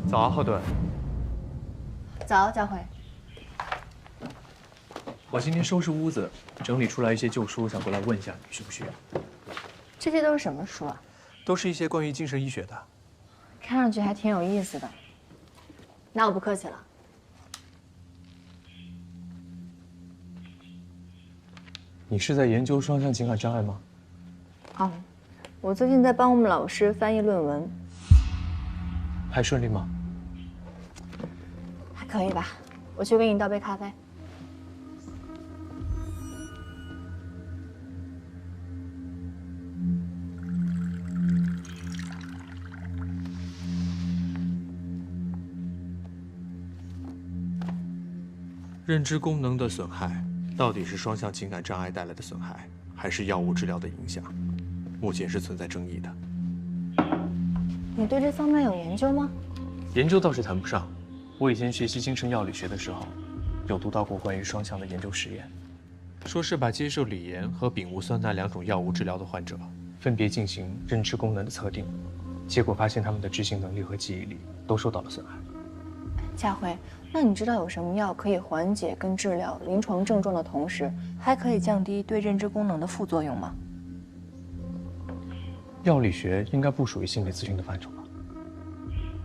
早啊，浩顿。早，佳慧。我今天收拾屋子，整理出来一些旧书，想过来问一下你需不需要。这些都是什么书啊？都是一些关于精神医学的。看上去还挺有意思的。那我不客气了。你是在研究双向情感障碍吗？哦，我最近在帮我们老师翻译论文。还顺利吗？还可以吧。我去给你倒杯咖啡。认知功能的损害，到底是双向情感障碍带来的损害，还是药物治疗的影响？目前是存在争议的。你对这方面有研究吗？研究倒是谈不上，我以前学习精神药理学的时候，有读到过关于双向的研究实验，说是把接受锂盐和丙戊酸钠2种药物治疗的患者，分别进行认知功能的测定，结果发现他们的执行能力和记忆力都受到了损害。佳慧，那你知道有什么药可以缓解跟治疗临床症状的同时，还可以降低对认知功能的副作用吗？药理学应该不属于心理咨询的范畴吧？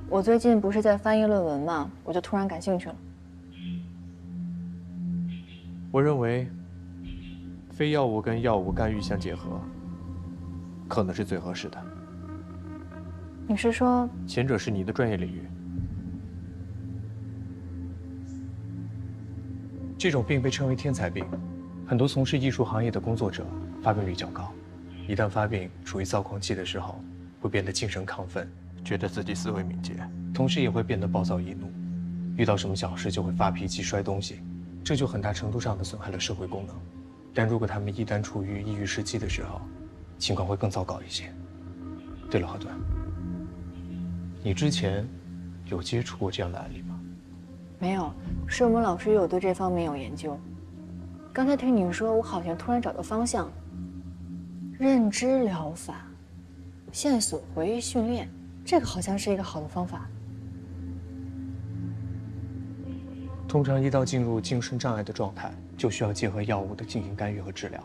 我最近不是在翻译论文嘛，我就突然感兴趣了。我认为，非药物跟药物干预相结合，可能是最合适的。你是说，前者是你的专业领域。这种病被称为天才病，很多从事艺术行业的工作者发病率较高。一旦发病，处于躁狂期的时候，会变得精神亢奋，觉得自己思维敏捷，同时也会变得暴躁易怒，遇到什么小事就会发脾气、摔东西，这就很大程度上的损害了社会功能。但如果他们一旦处于抑郁时期的时候，情况会更糟糕一些。对了，浩顿，你之前有接触过这样的案例吗？没有，是我们老师有对这方面有研究。刚才听你说，我好像突然找到方向。认知疗法、线索回忆训练，这个好像是一个好的方法。通常一到进入精神障碍的状态，就需要结合药物的进行干预和治疗。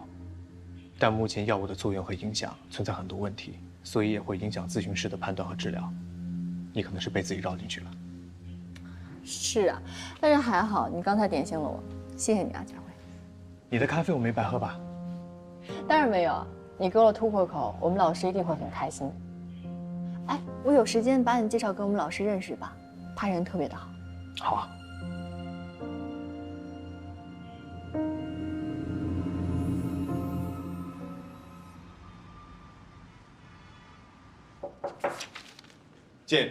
但目前药物的作用和影响存在很多问题，所以也会影响咨询师的判断和治疗。你可能是被自己绕进去了。是啊，但是还好，你刚才点醒了我，谢谢你啊，佳慧。你的咖啡我没白喝吧？当然没有，你给我突破口，我们老师一定会很开心。哎，我有时间把你介绍给我们老师认识吧，他人特别的好。好啊。进。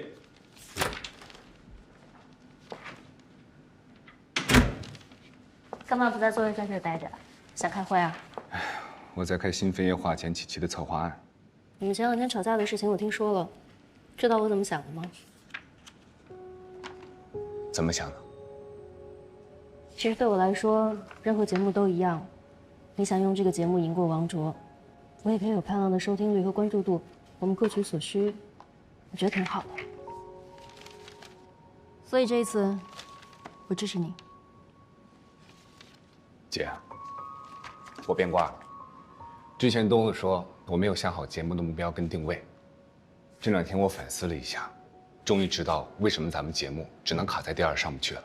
干嘛不在座位在这待着？想开会啊？我在开新飞页化前期的策划案。你们前2天吵架的事情我听说了，知道我怎么想的吗？怎么想的？其实对我来说，任何节目都一样。你想用这个节目赢过王卓，我也可以有漂亮的收听率和关注度，我们各取所需，我觉得挺好的。所以这一次，我支持你。姐，我变卦了。之前东子说我没有想好节目的目标跟定位，这2天我反思了一下，终于知道为什么咱们节目只能卡在第2上不去了。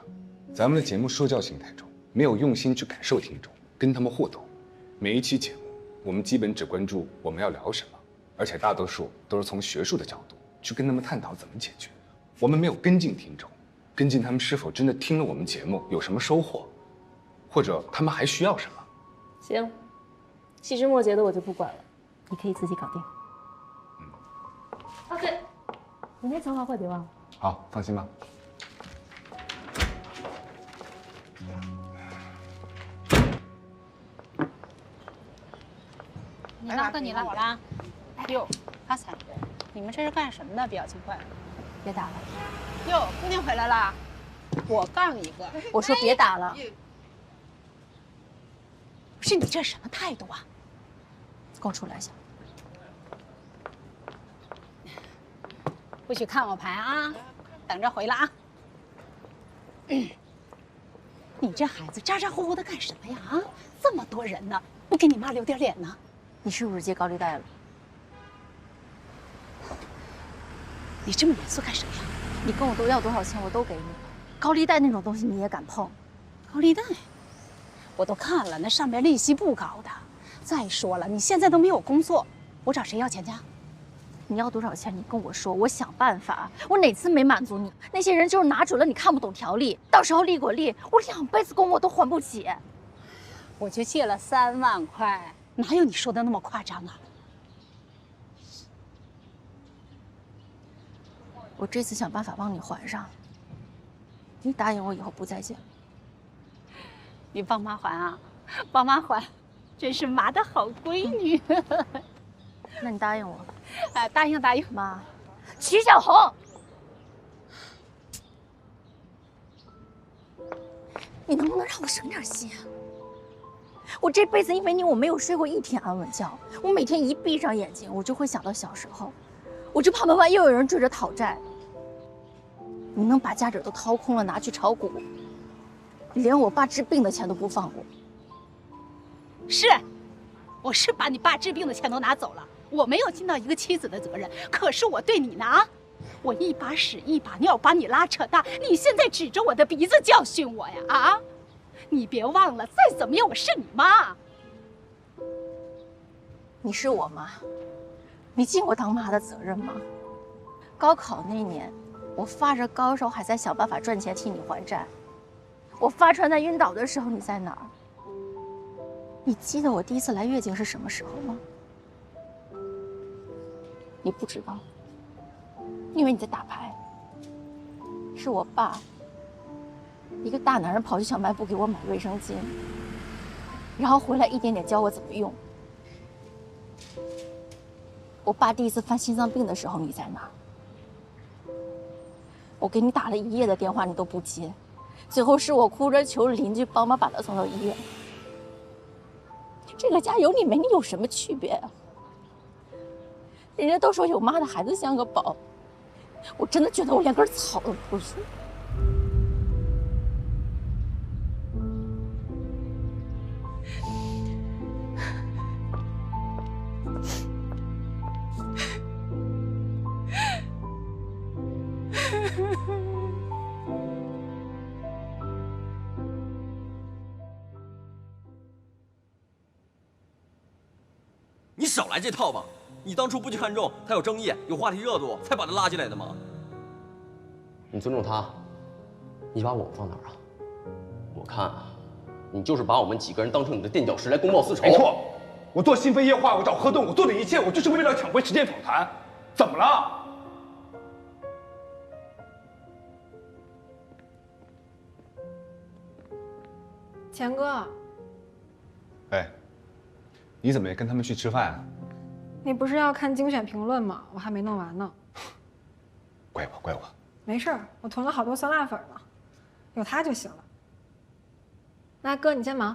咱们的节目说教性太重，没有用心去感受听众，跟他们互动。每一期节目，我们基本只关注我们要聊什么，而且大多数都是从学术的角度去跟他们探讨怎么解决。我们没有跟进听众，跟进他们是否真的听了我们节目有什么收获，或者他们还需要什么。行，细枝末节的我就不管了，你可以自己搞定。啊对，明天策划会别忘了。好，放心吧。你拉个你拉我拉。哟，发财！你们这是干什么呢？表情怪。别打了。哟，姑娘回来啦！我杠一个。我说别打了。不是你这什么态度啊？跟我出来一下。不许看我牌啊！等着回来啊。你这孩子咋咋呼呼的干什么呀？啊，这么多人呢，不给你妈留点脸呢？你是不是借高利贷了？你这么严肃干什么呀？你跟我都要多少钱，我都给你。高利贷那种东西你也敢碰？高利贷，我都看了，那上面利息不高的。再说了，你现在都没有工作，我找谁要钱去？你要多少钱？你跟我说，我想办法。我哪次没满足你？那些人就是拿准了你看不懂条例，到时候利滚利，我2辈子工我都还不起。我就借了3万块，哪有你说的那么夸张啊？我这次想办法帮你还上。你答应我以后不再借。你帮妈还啊？帮妈还，真是妈的好闺女。那你答应我。哎，答应答应。妈，曲小红，你能不能让我省点心啊？我这辈子因为你，我没有睡过1天安稳觉。我每天一闭上眼睛，我就会想到小时候，我就怕门外又有人追着讨债。你能把家底都掏空了拿去炒股，连我爸治病的钱都不放过。是，我是把你爸治病的钱都拿走了，我没有尽到一个妻子的责任。可是我对你呢啊，我一把屎一把尿把你拉扯大，你现在指着我的鼻子教训我呀啊！你别忘了，再怎么样我是你妈。你是我妈，你尽我当妈的责任吗？高考那年，我发着高烧还在想办法赚钱替你还债。我发传单晕倒的时候，你在哪儿？你记得我第一次来月经是什么时候吗？你不知道，因为你在打牌。是我爸，一个大男人跑去小卖部给我买卫生巾，然后回来一点点教我怎么用。我爸第一次犯心脏病的时候，你在哪儿？我给你打了1夜的电话，你都不接，最后是我哭着求邻居帮忙把他送到医院。这个家有你没你有什么区别啊？人家都说有妈的孩子像个宝，我真的觉得我连根草都不是。你少来这套吧！你当初不就看中他有争议、有话题热度，才把他拉进来的吗？你尊重他，你把我放哪儿啊？我看啊，你就是把我们几个人当成你的垫脚石来公报私仇。没错，我做新飞夜话，我找何东，我做的一切，我就是为了抢回时间访谈。怎么了？钱哥，哎，你怎么也跟他们去吃饭啊？你不是要看精选评论吗？我还没弄完呢。怪我，怪我。没事儿，我囤了好多酸辣粉呢，有它就行了。那哥，你先忙。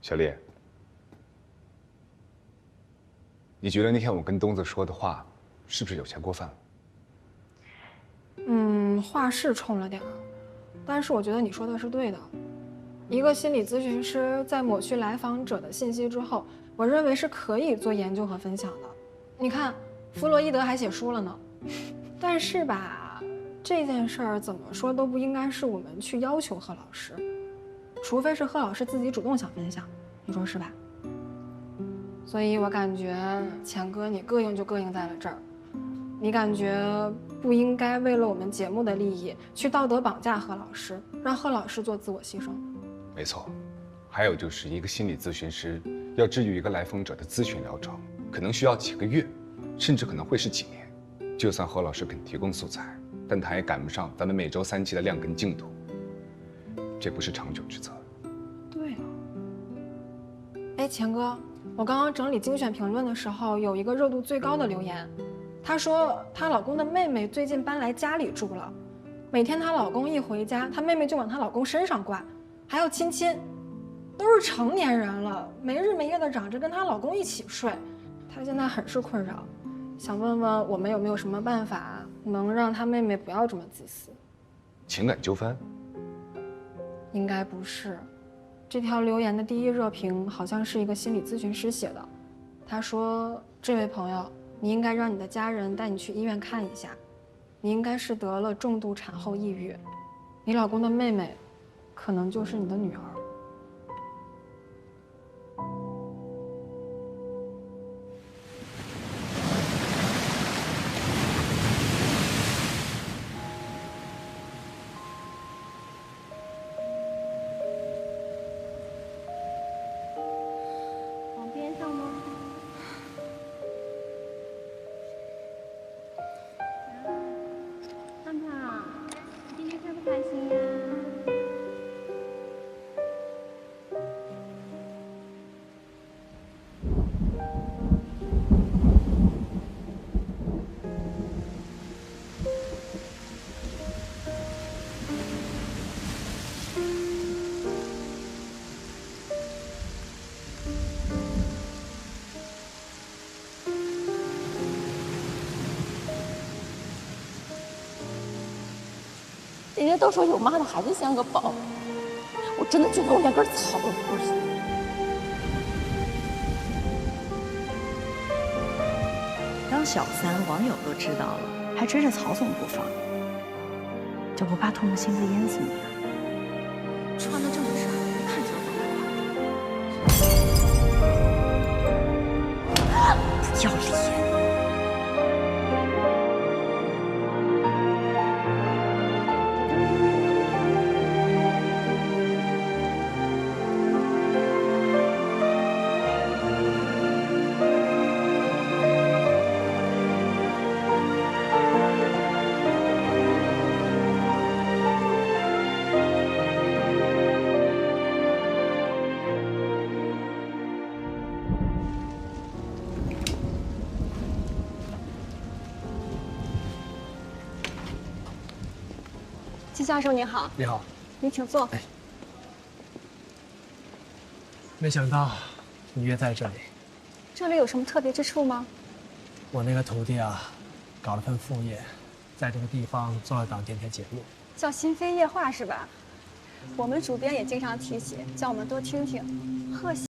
小丽，你觉得那天我跟东子说的话，是不是有些过分了？话是冲了点儿，但是我觉得你说的是对的。一个心理咨询师在抹去来访者的信息之后，我认为是可以做研究和分享的。你看，弗洛伊德还写书了呢。但是吧，这件事儿怎么说都不应该是我们去要求贺老师，除非是贺老师自己主动想分享，你说是吧？所以我感觉钱哥你膈应就膈应在了这儿，你感觉不应该为了我们节目的利益去道德绑架贺老师，让贺老师做自我牺牲。没错，还有就是一个心理咨询师要治愈一个来访者的咨询疗程，可能需要几个月，甚至可能会是几年。就算何老师肯提供素材，但他也赶不上咱们每周3期的量跟进度，这不是长久之策。对啊。哎，钱哥，我刚刚整理精选评论的时候，有一个热度最高的留言，她说她老公的妹妹最近搬来家里住了，每天她老公一回家，她妹妹就往她老公身上挂，还要亲亲，都是成年人了，没日没夜的嚷着跟她老公一起睡，她现在很是困扰，想问问我们有没有什么办法能让他妹妹不要这么自私？情感纠纷？应该不是。这条留言的第一热评好像是一个心理咨询师写的。他说：“这位朋友，你应该让你的家人带你去医院看一下，你应该是得了重度产后抑郁，你老公的妹妹，可能就是你的女儿。”往边上吗？胖胖，今天开不开心呀？人家都说有妈的孩子像个宝，我真的觉得我连根草都不是。当小三，网友都知道了，还追着曹总不放，就不怕唾沫星子淹死你啊？穿的这么少，一看就不要脸！季教授您好。你好，您请坐。没想到你约在这里。这里有什么特别之处吗？我那个徒弟啊，搞了份副业，在这个地方做了档电台节目，叫心扉夜话是吧？我们主编也经常提起，叫我们多听听。贺喜。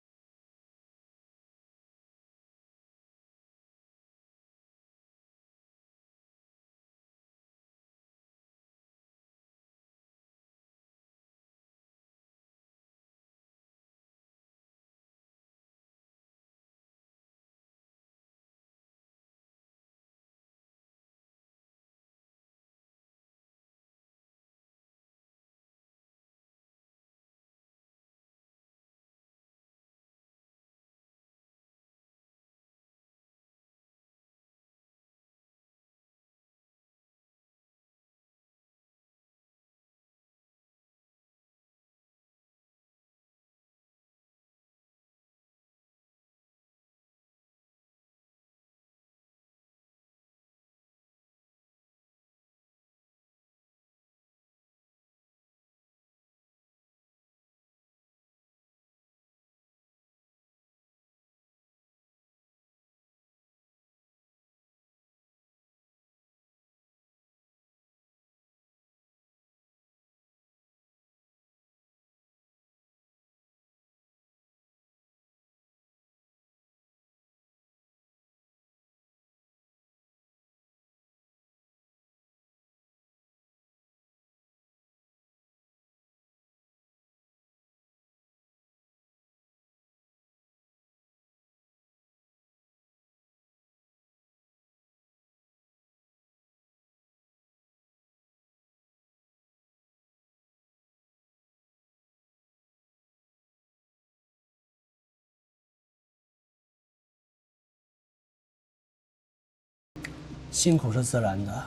辛苦是自然的，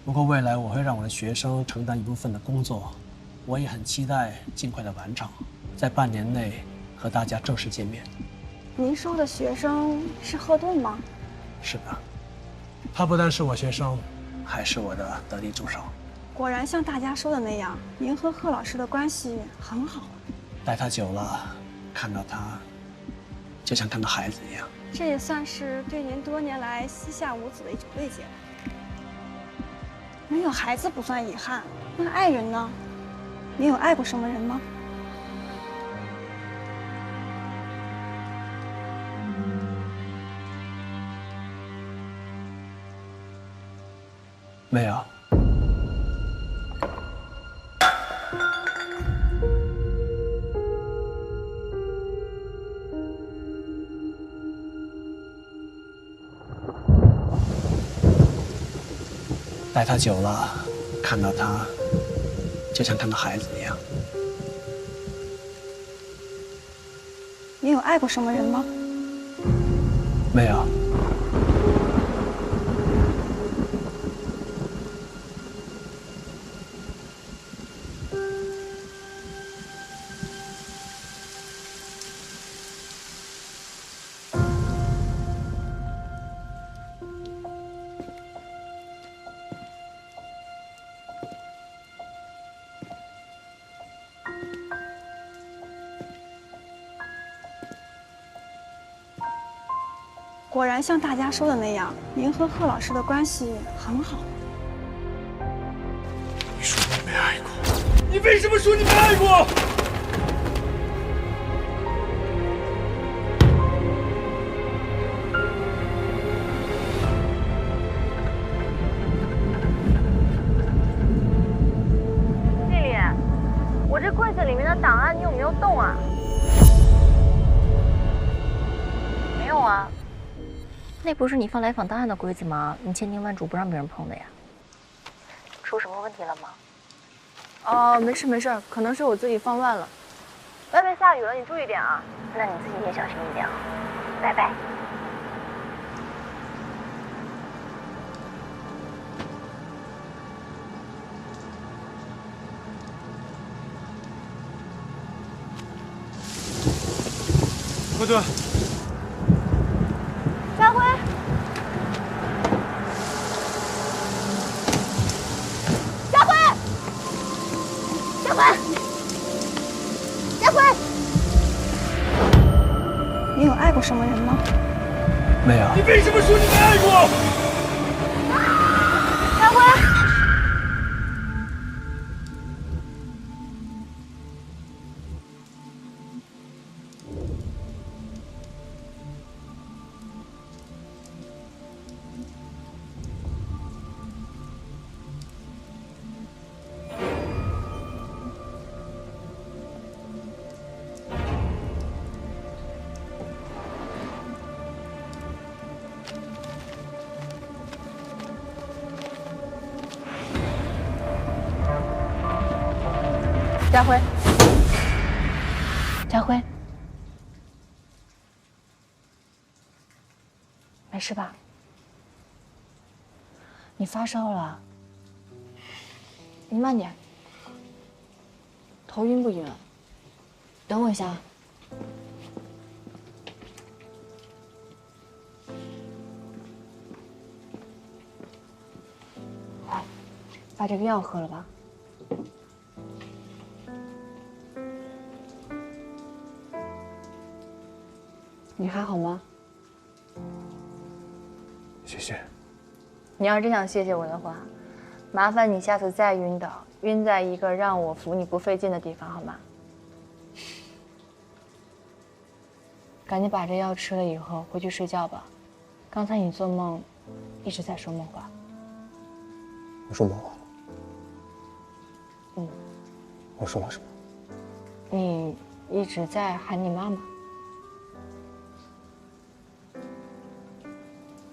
不过未来我会让我的学生承担一部分的工作，我也很期待尽快的完成，在半年内和大家正式见面。您说的学生是贺顿吗？是的，他不但是我学生，还是我的得力助手。果然像大家说的那样，您和贺老师的关系很好。待他久了，看到他，就像看到孩子一样。这也算是对您多年来膝下无子的一种慰藉了。没有孩子不算遗憾，那爱人呢？你有爱过什么人吗？没有。带他久了，看到他就像看到孩子一样。你有爱过什么人吗？没有。果然像大家说的那样，您和贺老师的关系很好。你说你没爱过，你为什么说你没爱过？丽丽，我这柜子里面的档案你有没有动啊？没有啊。那不是你放来访档案的柜子吗？你千叮万嘱不让别人碰的呀。出什么问题了吗？哦，没事没事，可能是我自己放乱了。外面下雨了，你注意点啊。那你自己也小心一点啊。拜拜。霍顿。家辉，家辉，家辉，家辉，你有爱过什么人吗？没有。你为什么说你没爱过？家辉。家辉，家辉，没事吧？你发烧了？你慢点。头晕不晕？等我一下啊。好，把这个药喝了吧。你还好吗？谢谢。你要真想谢谢我的话，麻烦你下次再晕倒，晕在一个让我扶你不费劲的地方，好吗？赶紧把这药吃了以后回去睡觉吧。刚才你做梦一直在说梦话。我说梦话了？嗯。我说了什么？你一直在喊你妈妈。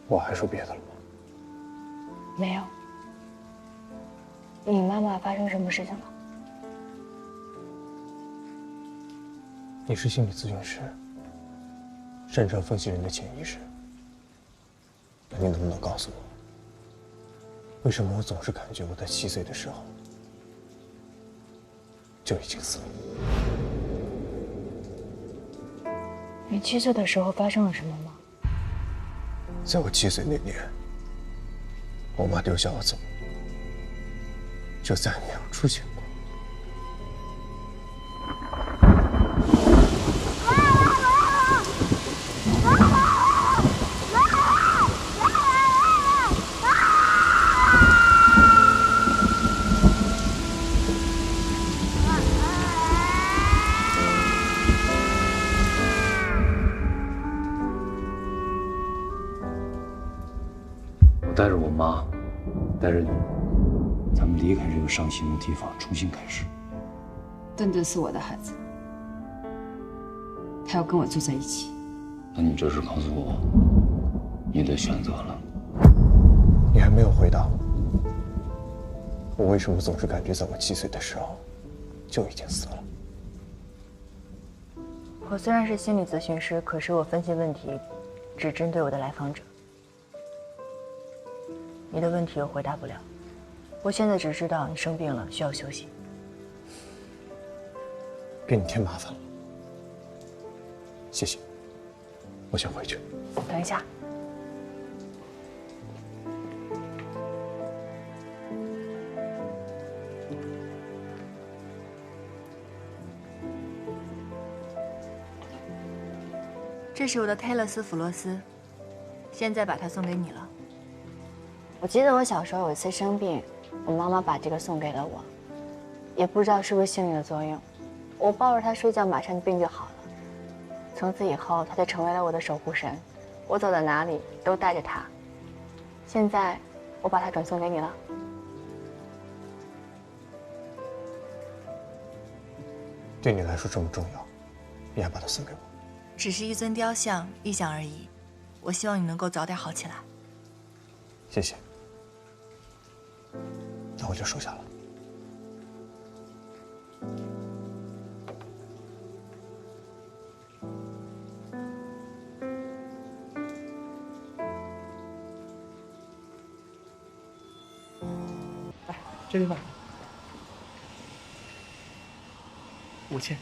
我还说别的了吗？没有。你妈妈发生什么事情了？你是心理咨询师，擅长分析人的潜意识。那你能不能告诉我，为什么我总是感觉我在7岁的时候就已经死了？你7岁的时候发生了什么吗？在我7岁那年，我妈丢下我走，就再也没有出现过。带着我妈，带着你，咱们离开这个伤心的地方，重新开始。顿顿是我的孩子，他要跟我住在一起。那你这是告诉我，你的选择了？你还没有回答我为什么总是感觉在我7岁的时候就已经死了？我虽然是心理咨询师，可是我分析问题只针对我的来访者。你的问题我回答不了，我现在只知道你生病了，需要休息。给你添麻烦了，谢谢。我先回去。等一下。这是我的泰勒斯弗罗斯，现在把它送给你了。我记得我小时候有一次生病，我妈妈把这个送给了我，也不知道是不是心理的作用，我抱着它睡觉，马上病就好了。从此以后，它就成为了我的守护神，我走到哪里都带着它。现在，我把它转送给你了。对你来说这么重要，你还把它送给我？只是一尊雕像，意象而已。我希望你能够早点好起来。谢谢。那我就收下了。来，这边吧，5000。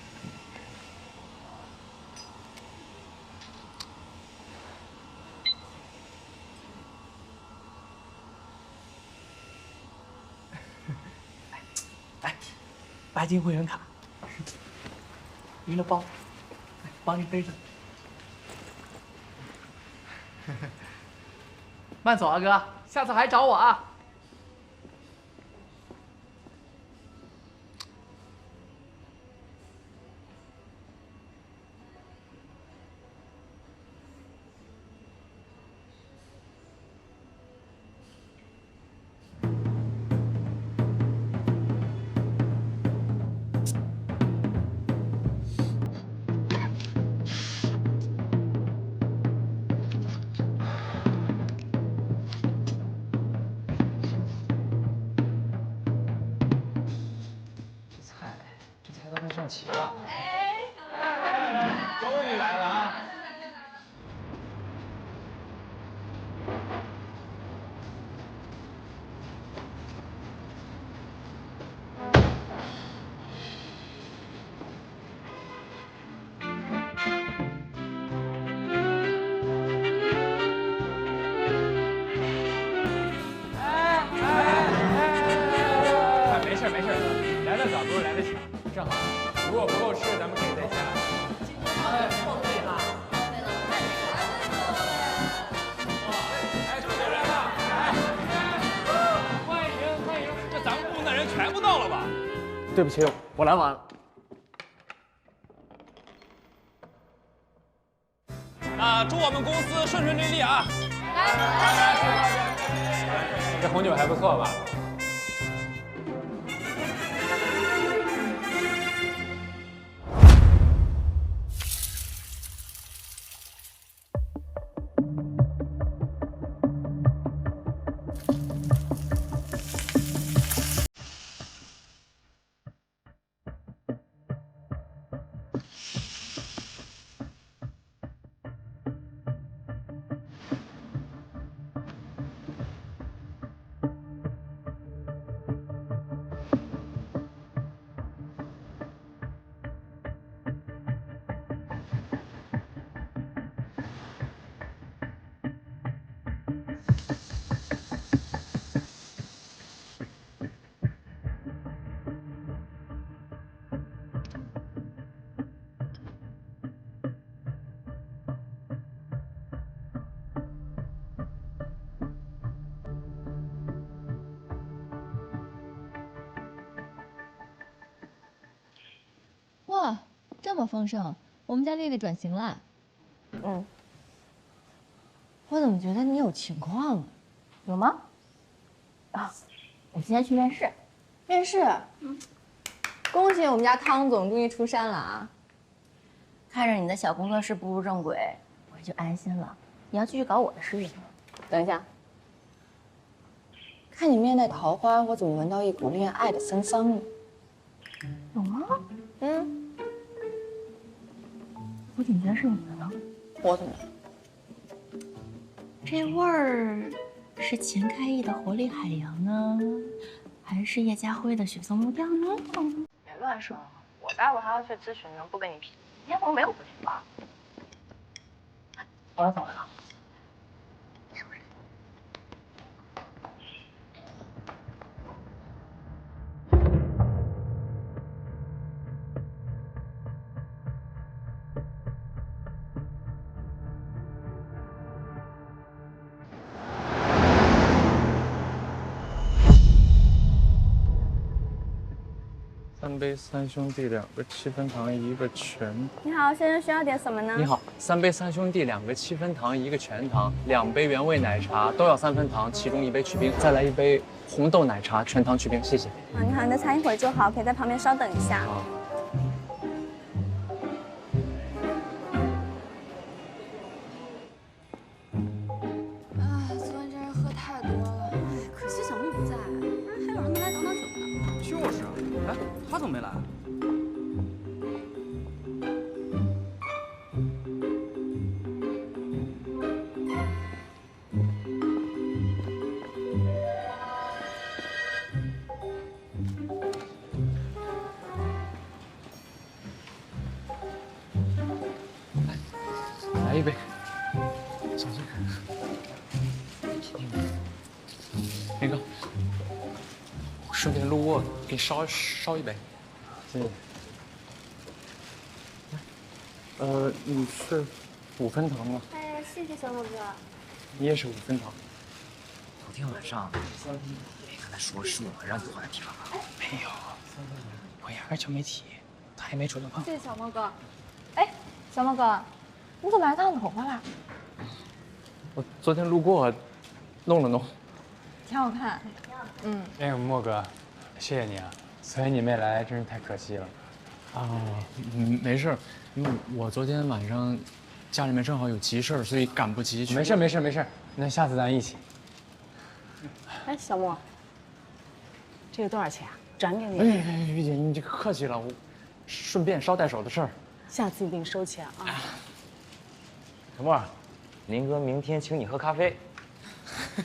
白金会员卡，您的包，来帮您背着。慢走啊，哥，下次还找我啊。上齐了，终于来了啊！没事没事，来得早不如来得巧，正好。如果不够吃，咱们可以再加。哎，错对了。哎，主持人呢？哎，欢迎欢迎！这咱们部的人全部到了吧？对不起，我来晚了。那祝我们公司顺顺利利啊！这红酒还不错吧？哇，这么丰盛！我们家丽丽转型了。我怎么觉得你有情况啊？有吗？啊，我今天去面试。面试？恭喜我们家汤总终于出山了啊！看着你的小工作室步入正轨，我就安心了。你要继续搞我的事业。等一下，看你面带桃花，我怎么闻到一股恋爱的芬芳呢？有吗？嗯，我怎么觉得是你的呢？我怎么了？这味儿是钱开义的活力海洋呢，还是叶家辉的雪松木调呢？别乱说，我待会还要去咨询呢，不跟你贫。今天我没有咨询吧？我要走了。3杯3兄弟，2个7分糖，1个全。你好，先生需要点什么呢？你好，3杯3兄弟，2个7分糖，1个全糖，2杯原味奶茶，都要3分糖，其中1杯去冰，再来1杯红豆奶茶，全糖去冰，谢谢。你好，你的茶一会儿就好，可以在旁边稍等一下。好。昨天真是喝太多了，可惜小木不在，还有人没来等等酒呢。就是啊，哎，他怎么没来？来1杯。小心。那个，我顺便路过，给你烧1杯。谢谢。你是5分糖吗？哎，谢谢小某哥。你也是5分糖。昨天晚上没跟他说是我让你换的地方吧？没有，我压根就没提，他也没主动碰。谢谢小莫哥。哎，小莫哥，你怎么还烫头发啦？我昨天路过，弄了弄。挺好看。嗯。那个莫哥，谢谢你啊，所以你没来真是太可惜了。啊，没事，因为我昨天晚上家里面正好有急事儿，所以赶不及去。没事，那下次咱一起。哎，小莫，这个多少钱啊？转给你。哎，于姐，你这个客气了，我顺便捎带手的事儿。下次一定收钱啊。小莫，林哥明天请你喝咖啡。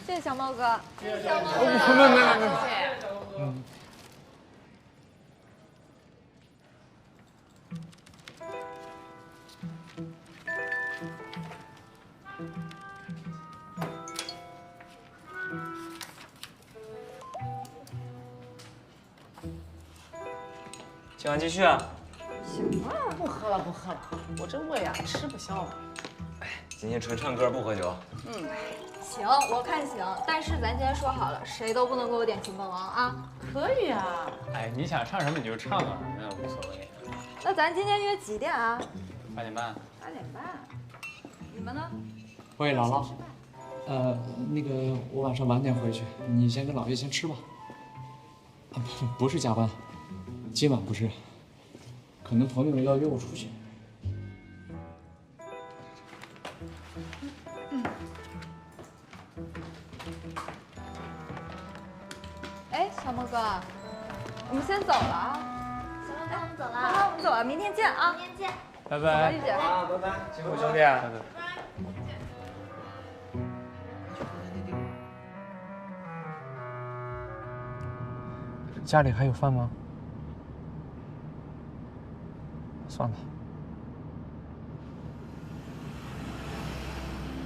谢谢小莫哥。谢谢小莫哥。没。今晚继续啊！行了，不喝了，我这胃啊吃不消了。哎，今天纯唱歌不喝酒。嗯，行，我看行，但是咱今天说好了，谁都不能给我点《秦凤王》啊。可以啊。哎，你想唱什么你就唱啊，那无所谓。那咱今天约几点啊8点半。8点半。你们呢？喂，姥姥。那个我晚上晚点回去，你先跟姥爷先吃吧。啊，不是加班。今晚不是，可能朋友要约我出去。哎，小莫哥，我们先走了啊。小莫哥，我们走了。好，我们走了，明天见啊。明天见。拜拜。好，玉姐。好，拜拜，辛苦兄弟啊。家里还有饭吗？算了。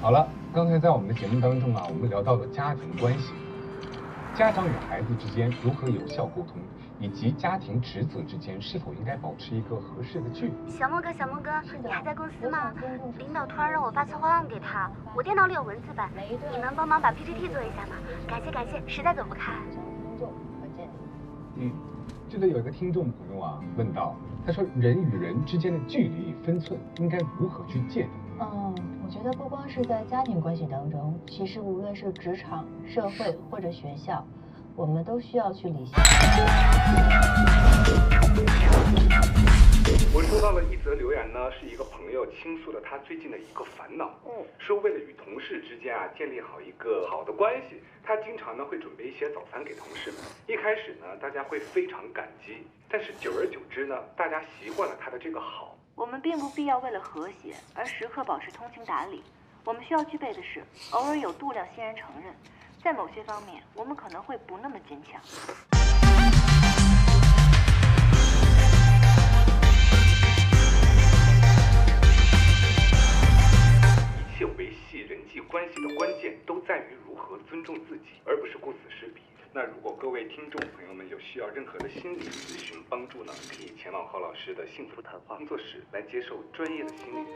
好了，刚才在我们的节目当中啊，我们聊到了家庭关系，家长与孩子之间如何有效沟通，以及家庭职责之间是否应该保持一个合适的距离。小莫哥，你还在公司吗？领导突然让我发策划案给他，我电脑里有文字版，你能帮忙把 PPT 做一下吗？感谢，实在走不开。这里有一个听众朋友啊问到，他说人与人之间的距离分寸应该如何去界定？我觉得不光是在家庭关系当中，其实无论是职场、社会或者学校，我们都需要去理性。我收到了一则留言呢，是一个朋友倾诉了他最近的一个烦恼。说为了与同事之间建立好一个好的关系，他经常呢会准备一些早餐给同事们。一开始呢，大家会非常感激，但是久而久之呢，大家习惯了他的这个好。我们并不必要为了和谐而时刻保持通情达理，我们需要具备的是偶尔有度量欣然承认，在某些方面我们可能会不那么坚强。一切维系人际关系的关键都在于如何尊重自己，而不是顾此失彼。那如果各位听众朋友们有需要任何的心理咨询帮助呢，可以前往郝老师的幸福谈话工作室来接受专业的心理。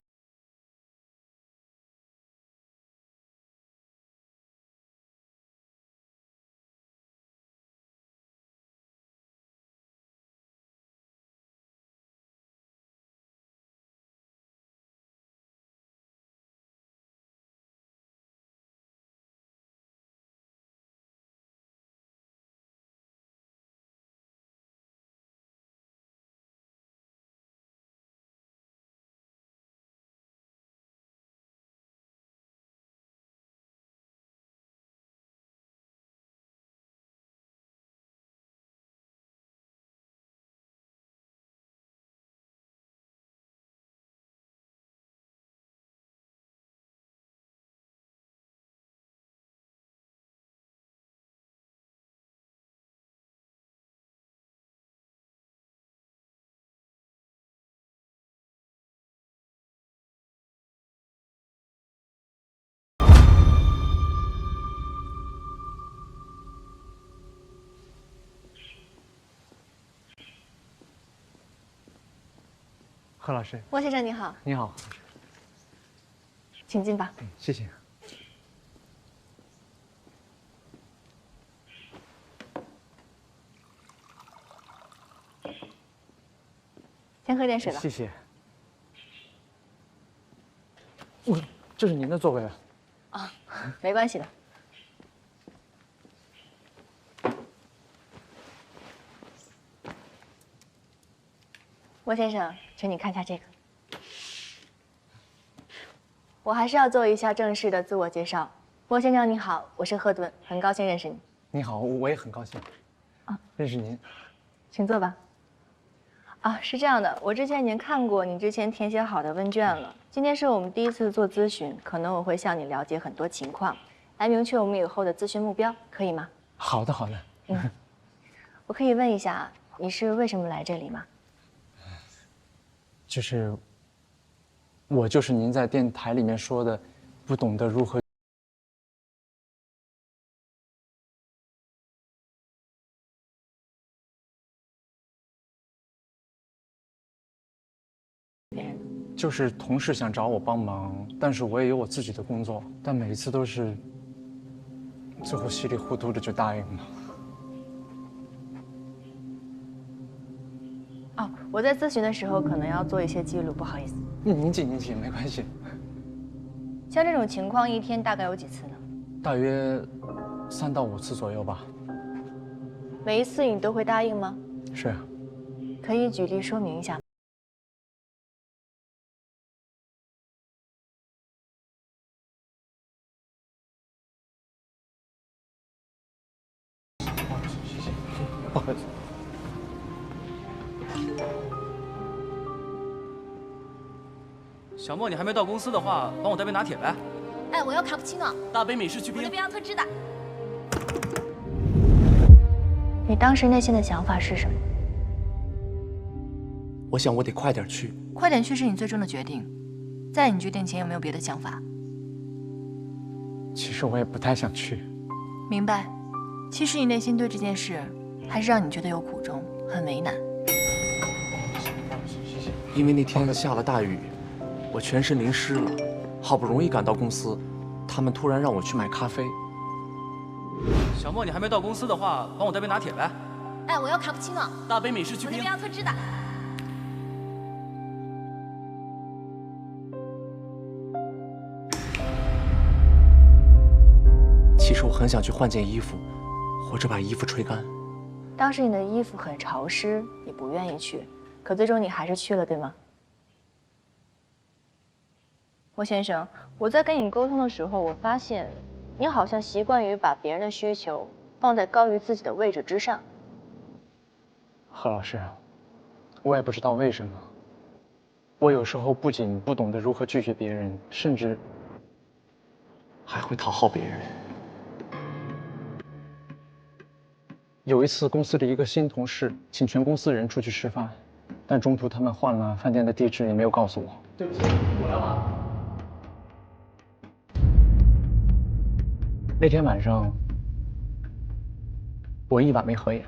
贺老师，莫先生你好。你好，请进吧。谢谢。先喝点水吧。谢谢。这是您的座位啊。啊，没关系的。莫先生，请你看一下这个。我还是要做一下正式的自我介绍。莫先生你好，我是贺顿，很高兴认识你。你好，我也很高兴。认识您。请坐吧。啊，是这样的，我之前已经看过你之前填写好的问卷了。今天是我们第一次做咨询，可能我会向你了解很多情况，来明确我们以后的咨询目标，可以吗？好的，好的。我可以问一下，你是为什么来这里吗？我就是您在电台里面说的，不懂得如何。就是同事想找我帮忙，但是我也有我自己的工作，但每一次都是最后稀里糊涂的就答应了。哦，我在咨询的时候可能要做一些记录，不好意思。您记，没关系。像这种情况，一天大概有几次呢？大约3到5次左右吧。每一次你都会答应吗？是啊。可以举例说明一下吗？不好意思。小莫，你还没到公司的话，帮我带杯拿铁呗。哎，我要卡布奇诺，大杯美式去冰。我那边要特制的。你当时内心的想法是什么？我想我得快点去。快点去是你最终的决定，在你决定前有没有别的想法？其实我也不太想去。明白。其实你内心对这件事还是让你觉得有苦衷，很为难。因为那天下了大雨，我全身淋湿了，好不容易赶到公司，他们突然让我去买咖啡。小莫，你还没到公司的话，帮我带杯拿铁呗。哎，我要卡布奇诺，大杯美式去冰。我那边要特制的。很想去换件衣服，或者把衣服吹干。当时你的衣服很潮湿，你不愿意去，可最终你还是去了，对吗？莫先生，我在跟你沟通的时候，我发现你好像习惯于把别人的需求放在高于自己的位置之上。贺老师，我也不知道为什么，我有时候不仅不懂得如何拒绝别人，甚至还会讨好别人。有一次，公司的一个新同事请全公司人出去吃饭，但中途他们换了饭店的地址，也没有告诉我。对不起，我来了。那天晚上，我一晚没合眼。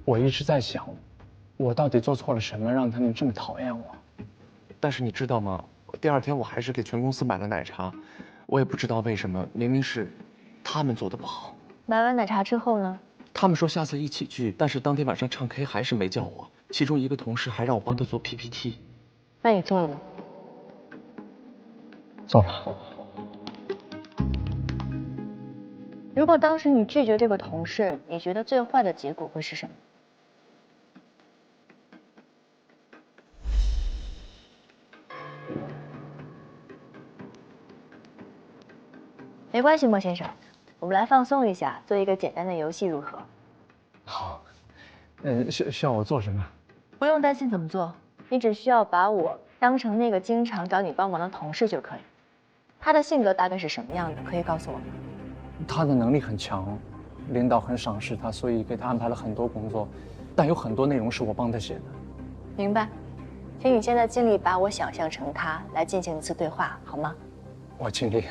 我一直在想，我到底做错了什么，让他们这么讨厌我？但是你知道吗？第二天我还是给全公司买了奶茶，我也不知道为什么，明明是他们做的不好。买完奶茶之后呢？他们说下次一起聚，但是当天晚上唱 K 还是没叫我。其中一个同事还让我帮他做 PPT。那你做了吗？做了。如果当时你拒绝这个同事，你觉得最坏的结果会是什么？没关系，莫先生，我们来放松一下，做一个简单的游戏如何？好，需要我做什么？不用担心怎么做，你只需要把我当成那个经常找你帮忙的同事就可以。他的性格大概是什么样的？可以告诉我吗？他的能力很强，领导很赏识他，所以给他安排了很多工作，但有很多内容是我帮他写的。明白，请你现在尽力把我想象成他，来进行一次对话，好吗？我尽力。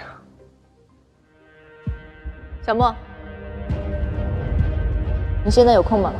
小莫，你现在有空吗？